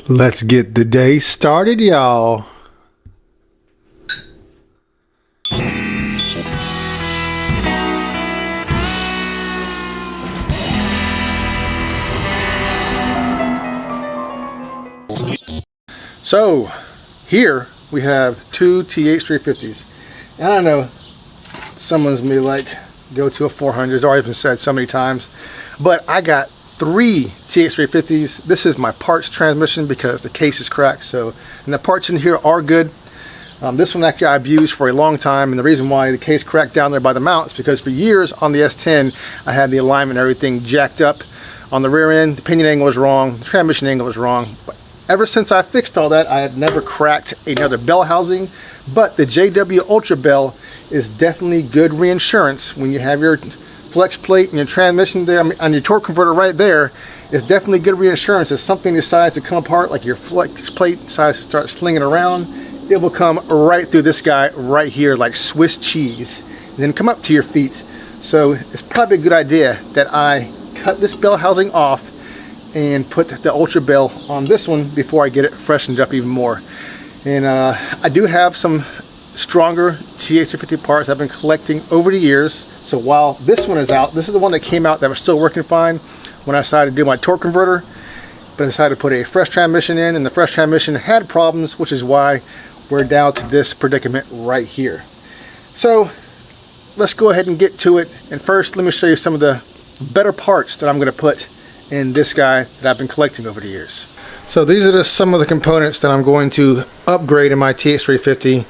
Let's get the day started, y'all. So here we have two Th350s. And I know someone's may like go to a 400, it's already been said so many times, but I got three Th350s. This is my parts transmission because the case is cracked, so, and the parts in here are good. This one actually I've used for a long time, and the reason why the case cracked down there by the mount is because for years on the S10 I had the alignment and everything jacked up on the rear end. The pinion angle was wrong, the transmission angle was wrong. But ever since I fixed all that, I have never cracked another bell housing. But the JW Ultra Bell is definitely good reinsurance when you have your flex plate and your transmission there on your torque converter right there. It's definitely good reinsurance. If something decides to come apart, like your flex plate decides to start slinging around, it will come right through this guy right here like Swiss cheese and then come up to your feet. So it's probably a good idea that I cut this bell housing off and put the Ultra Bell on this one before I get it freshened up even more. And I do have some stronger Th350 parts I've been collecting over the years. So while this one is out, this is the one that came out that was still working fine when I decided to do my torque converter. But I decided to put a fresh transmission in, and the fresh transmission had problems, which is why we're down to this predicament right here. So let's go ahead and get to it. And first, let me show you some of the better parts that I'm going to put in this guy that I've been collecting over the years. So these are just some of the components that I'm going to upgrade in my Th350.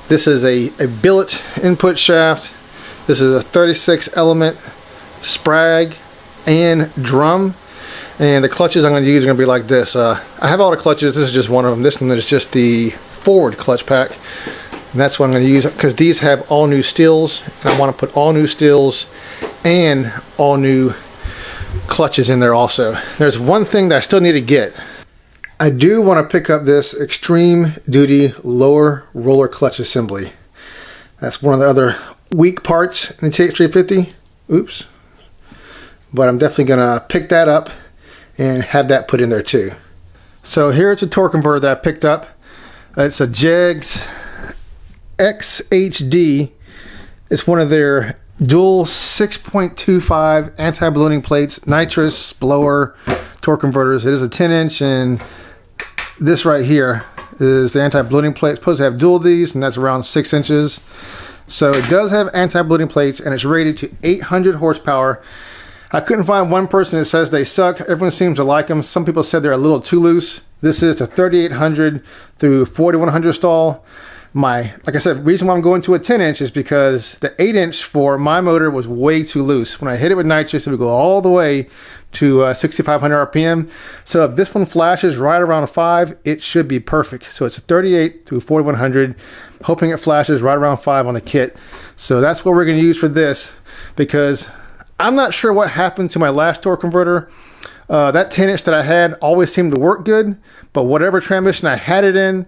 This is a billet input shaft. This is a 36 element sprag and drum. And the clutches I'm going to use are going to be like this. I have all the clutches. This is just one of them. This one is just the forward clutch pack. And that's what I'm going to use because these have all new steels. And I want to put all new steels and all new clutches in there also. There's one thing that I still need to get. I do want to pick up this extreme duty lower roller clutch assembly. That's one of the other weak parts in the Th350. Oops. But I'm definitely going to pick that up and have that put in there too. So here's a torque converter that I picked up. It's a JEGS XHD. It's one of their dual 6.25 anti-ballooning plates, nitrous blower torque converters. It is a 10-inch, and this right here is the anti-ballooning plate. It's supposed to have dual of these, and that's around 6 inches. So it does have anti-ballooning plates, and it's rated to 800 horsepower. I couldn't find one person that says they suck. Everyone seems to like them. Some people said they're a little too loose. This is the 3800 through 4100 stall. Like I said, the reason why I'm going to a 10-inch is because the 8-inch for my motor was way too loose. When I hit it with nitrous, it would go all the way to 6,500 RPM. So if this one flashes right around 5, it should be perfect. So it's a 38 through 4100, hoping it flashes right around 5 on the kit. So that's what we're going to use for this, because I'm not sure what happened to my last torque converter. That 10-inch that I had always seemed to work good, but whatever transmission I had it in,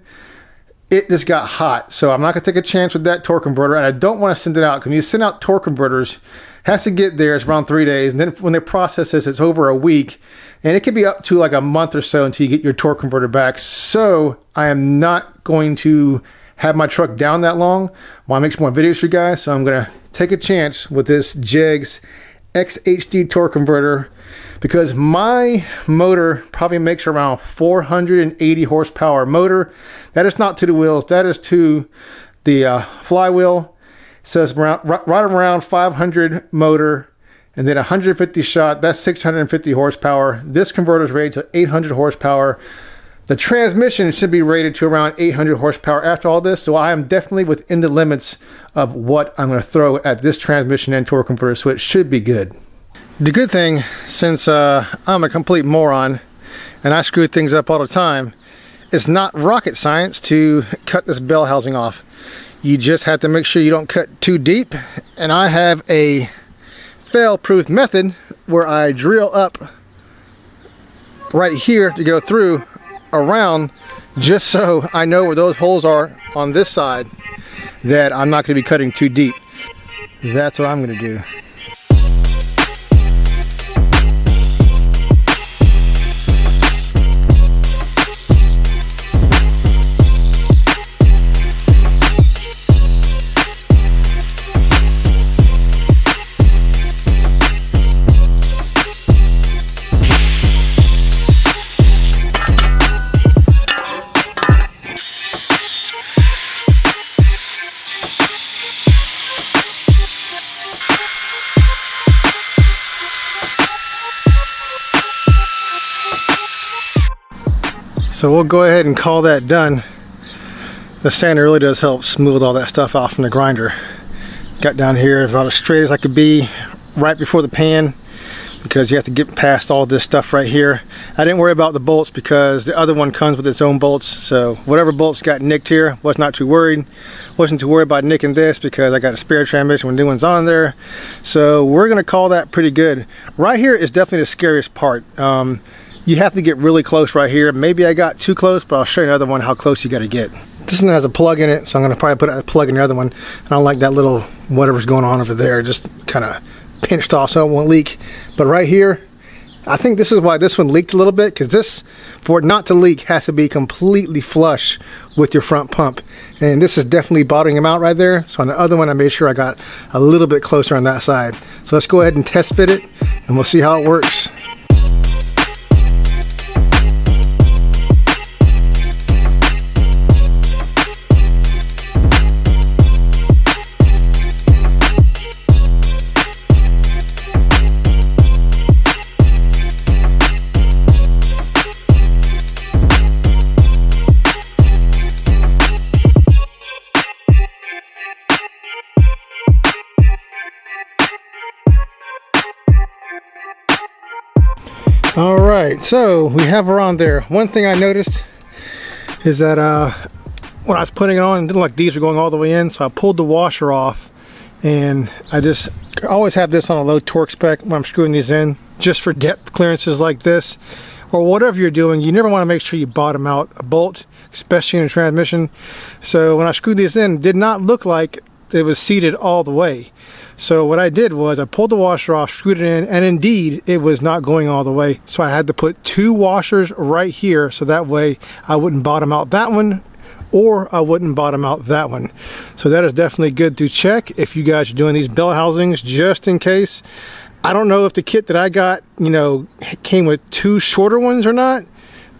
it just got hot. So I'm not going to take a chance with that torque converter, and I don't want to send it out. Because when you send out torque converters, it has to get there, it's around 3 days, and then when they process this, it's over a week, and it could be up to like a month or so until you get your torque converter back. So I am not going to have my truck down that long. I want to make some more videos for you guys, so I'm going to take a chance with this JEGS XHD torque converter, because my motor probably makes around 480 horsepower motor. That is not to the wheels, that is to the flywheel. So it's right around 500 motor, and then 150 shot, that's 650 horsepower. This converter is rated to 800 horsepower. The transmission should be rated to around 800 horsepower after all this, so I am definitely within the limits of what I'm going to throw at this transmission and torque converter, so it should be good. The good thing, since I'm a complete moron and I screw things up all the time, it's not rocket science to cut this bell housing off. You just have to make sure you don't cut too deep, and I have a fail-proof method where I drill up right here to go through around, just so I know where those holes are on this side, that I'm not going to be cutting too deep. That's what I'm going to do. So we'll go ahead and call that done. The sander really does help smooth all that stuff off from the grinder. Got down here about as straight as I could be right before the pan, because you have to get past all this stuff right here. I didn't worry about the bolts because the other one comes with its own bolts, so whatever bolts got nicked here, was not too worried. Wasn't too worried about nicking this because I got a spare transmission when the new one's on there. So we're gonna call that pretty good. Right here is definitely the scariest part. You have to get really close right here. Maybe I got too close, but I'll show you another one how close you gotta get. This one has a plug in it, so I'm gonna probably put a plug in the other one. I don't like that little whatever's going on over there, just kind of pinched off so it won't leak. But right here, I think this is why this one leaked a little bit, because this, for it not to leak, has to be completely flush with your front pump. And this is definitely bottoming them out right there. So on the other one, I made sure I got a little bit closer on that side. So let's go ahead and test fit it, and we'll see how it works. All right, so we have her on there. One thing I noticed is that when I was putting it on, it didn't look like these were going all the way in, so I pulled the washer off, and I just always have this on a low torque spec when I'm screwing these in, just for depth clearances like this, or whatever you're doing. You never want to make sure you bottom out a bolt, especially in a transmission. So when I screwed these in, it did not look like it was seated all the way. So what I did was I pulled the washer off, screwed it in, and indeed it was not going all the way. So I had to put two washers right here, so that way I wouldn't bottom out that one, or I wouldn't bottom out that one. So that is definitely good to check if you guys are doing these bell housings, just in case. I don't know if the kit that I got, you know, came with two shorter ones or not,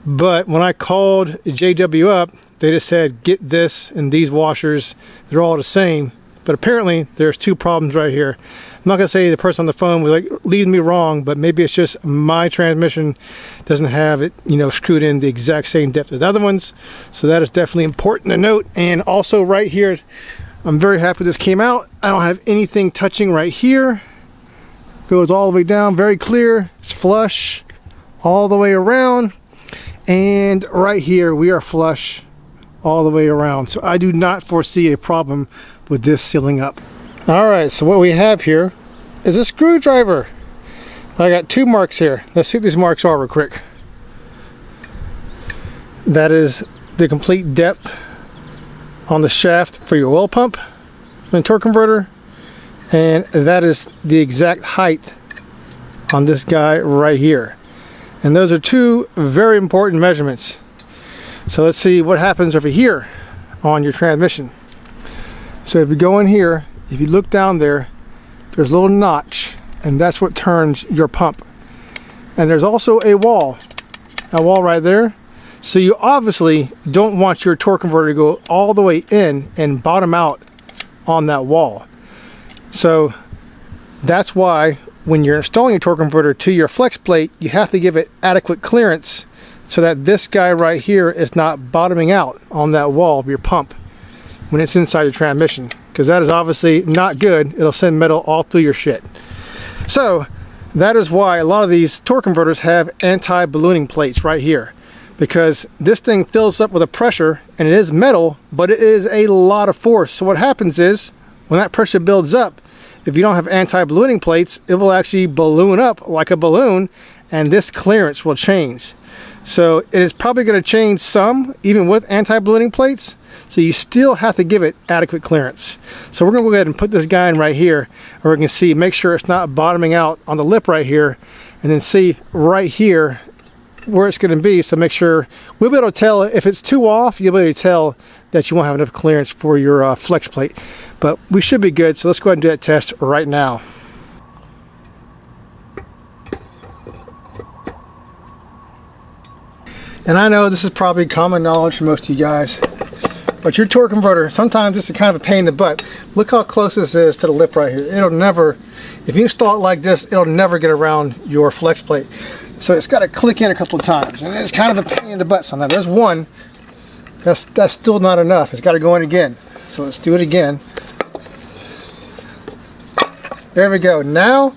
but when I called JW up, they just said get this and these washers, they're all the same. But apparently there's two problems right here. I'm not gonna say the person on the phone was like leading me wrong, but maybe it's just my transmission doesn't have it, you know, screwed in the exact same depth as the other ones. So that is definitely important to note. And also right here, I'm very happy this came out. I don't have anything touching right here. Goes all the way down, very clear. It's flush all the way around. And right here, we are flush all the way around. So I do not foresee a problem with this sealing up. All right, so what we have here is a screwdriver. I got two marks here. Let's see what these marks are real quick. That is the complete depth on the shaft for your oil pump and torque converter, and that is the exact height on this guy right here. And those are two very important measurements. So let's see what happens over here on your transmission. So if you go in here, if you look down there, there's a little notch, and that's what turns your pump. And there's also a wall right there. So you obviously don't want your torque converter to go all the way in and bottom out on that wall. So that's why when you're installing a torque converter to your flex plate, you have to give it adequate clearance so that this guy right here is not bottoming out on that wall of your pump when it's inside your transmission, because that is obviously not good. It'll send metal all through your shit. So that is why a lot of these torque converters have anti-ballooning plates right here, because this thing fills up with a pressure, and it is metal, but it is a lot of force. So what happens is when that pressure builds up, if you don't have anti-ballooning plates, it will actually balloon up like a balloon, and this clearance will change. So it is probably going to change some, even with anti-ballooning plates. So you still have to give it adequate clearance. So we're going to go ahead and put this guy in right here, and we can see, make sure it's not bottoming out on the lip right here, and then see right here where it's going to be. So make sure we'll be able to tell if it's too off. You'll be able to tell that you won't have enough clearance for your flex plate. But we should be good. So let's go ahead and do that test right now. And I know this is probably common knowledge for most of you guys, but your torque converter, sometimes it's a kind of a pain in the butt. Look how close this is to the lip right here. It'll never, if you install it like this, it'll never get around your flex plate. So it's got to click in a couple of times, and it's kind of a pain in the butt sometimes. There's one. That's still not enough. It's got to go in again. So let's do it again. There we go. Now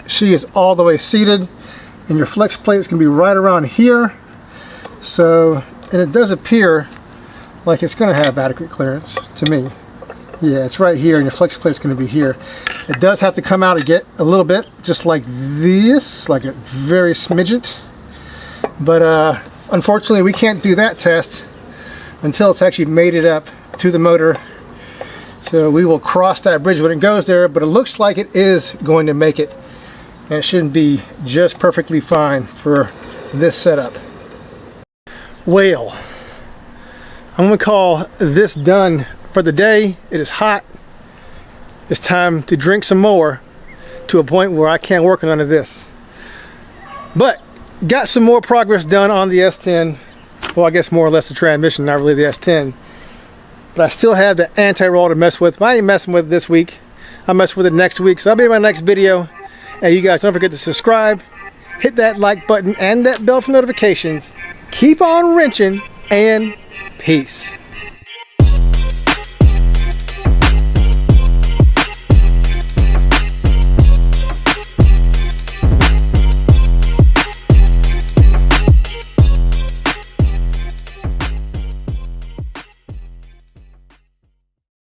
she is all the way seated, and your flex plate is going to be right around here. So, and it does appear like it's going to have adequate clearance to me. Yeah, it's right here, and your flex plate is going to be here. It does have to come out and get a little bit, just like this, like a very smidget. But unfortunately, we can't do that test until it's actually mated up to the motor. So we will cross that bridge when it goes there, but it looks like it is going to make it. And it shouldn't be just perfectly fine for this setup. Well, I'm going to call this done for the day. It is hot. It's time to drink some more to a point where I can't work on none of this. But got some more progress done on the S10. Well, I guess more or less the transmission, not really the S10. But I still have the anti-roll to mess with. I ain't messing with it this week. I'll mess with it next week. So I'll be in my next video. And you guys don't forget to subscribe, hit that like button and that bell for notifications. Keep on wrenching, and peace.